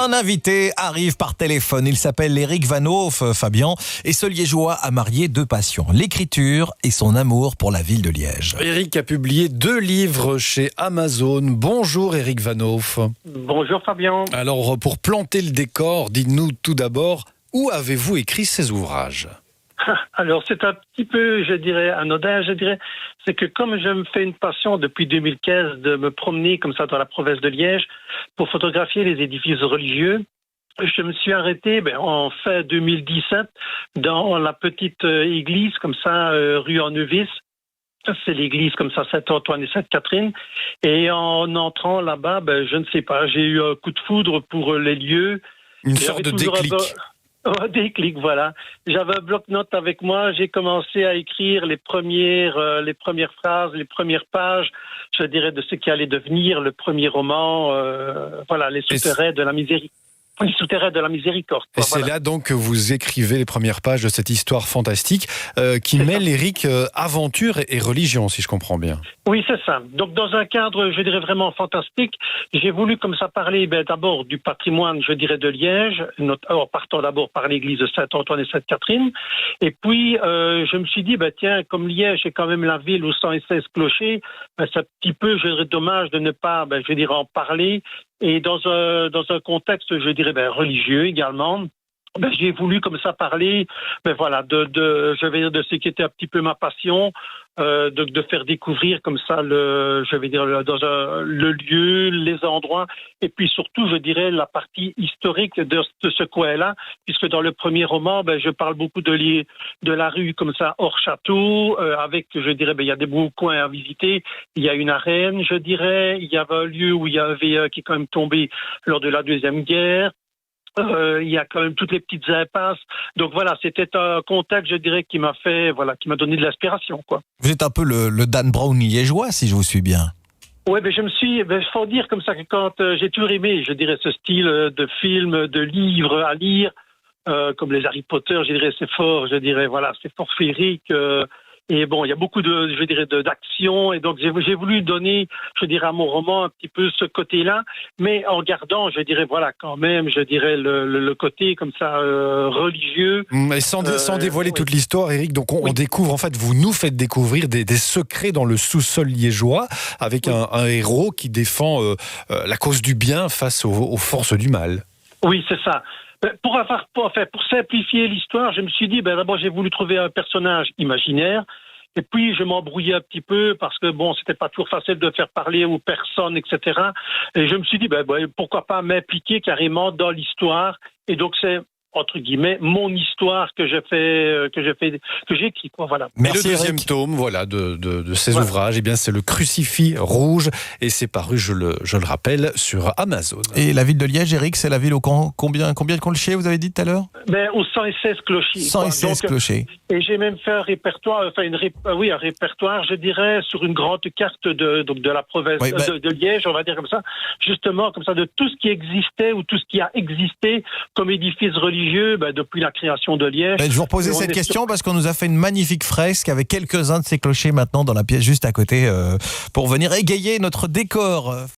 Un invité arrive par téléphone. Il s'appelle Éric Vanhoff, Fabien, et ce Liégeois a marié deux passions, l'écriture et son amour pour la ville de Liège. Éric a publié 2 livres chez Amazon. Bonjour Éric Vanhoff. Bonjour Fabien. Alors, pour planter le décor, dites-nous tout d'abord, où avez-vous écrit ces ouvrages ? Alors c'est un petit peu, je dirais, anodin, c'est que comme je me fais une passion depuis 2015 de me promener comme ça dans la province de Liège pour photographier les édifices religieux, je me suis arrêté en fin 2017 dans la petite église comme ça, rue en Neuvis. C'est l'église comme ça, Saint-Antoine et Sainte-Catherine. Et en entrant là-bas, je ne sais pas, j'ai eu un coup de foudre pour les lieux. Une sorte de déclic. Déclic, voilà. J'avais un bloc-notes avec moi. J'ai commencé à écrire les premières phrases, les premières pages, je dirais, de ce qui allait devenir le premier roman. Les souterrains de la miséricorde. Les souterrains de la miséricorde. Et c'est là donc que vous écrivez les premières pages de cette histoire fantastique qui mêle, Éric, aventure et religion, si je comprends bien. Oui, c'est ça. Donc dans un cadre, je dirais, vraiment fantastique, j'ai voulu comme ça parler d'abord du patrimoine, je dirais, de Liège, partant d'abord par l'église de Saint-Antoine et Sainte-Catherine. Et puis, je me suis dit, tiens, comme Liège est quand même la ville aux 116 clochers, c'est un petit peu, je dirais, dommage de ne pas, je dirais, en parler. Et dans un contexte, je dirais, religieux également, j'ai voulu comme ça parler, de ce qui était un petit peu ma passion, de faire découvrir comme ça le lieu, les endroits, et puis surtout, je dirais, la partie historique de ce coin-là, puisque dans le premier roman, je parle beaucoup de la rue comme ça hors château, avec, je dirais, il y a des beaux coins à visiter. Il y a une arène, je dirais. Il y avait un lieu où il y avait qui est quand même tombé lors de la Deuxième Guerre. Il y a quand même toutes les petites impasses. Donc voilà, c'était un contact, je dirais, qui m'a donné de l'inspiration, quoi. Vous êtes un peu le Dan Brown liégeois, si je vous suis bien. Ouais, faut dire comme ça que quand j'ai toujours aimé, je dirais, ce style de film, de livre à lire, comme les Harry Potter, je dirais, c'est fort, c'est fort féerique. Et il y a beaucoup d'action. Et donc, j'ai voulu donner, à mon roman un petit peu ce côté-là, mais en gardant, quand même, le côté comme ça, religieux. Mais sans dévoiler toute l'histoire, Éric, donc on découvre, en fait, vous nous faites découvrir des secrets dans le sous-sol liégeois, avec un héros qui défend la cause du bien face aux forces du mal. Oui, c'est ça. Pour simplifier l'histoire, je me suis dit, d'abord, j'ai voulu trouver un personnage imaginaire. Et puis, je m'embrouillais un petit peu parce que, c'était pas toujours facile de faire parler aux personnes, etc. Et je me suis dit, pourquoi pas m'impliquer carrément dans l'histoire. Et donc, c'est, entre guillemets, mon histoire que j'écris, quoi, voilà. Merci, et le deuxième tome, de ces ouvrages, c'est le Crucifix rouge, et c'est paru, je le rappelle, sur Amazon. Et la ville de Liège, Éric, c'est la ville au combien de clochers, vous avez dit tout à l'heure ? Aux 116 clochers. 116 clochers. Et j'ai même fait un répertoire, un répertoire, je dirais, sur une grande carte de la province de Liège, on va dire comme ça, justement, comme ça, de tout ce qui existait ou tout ce qui a existé comme édifice religieux depuis la création de Liège. Je vous reposais cette question parce qu'on nous a fait une magnifique fresque avec quelques-uns de ces clochers maintenant dans la pièce juste à côté pour venir égayer notre décor.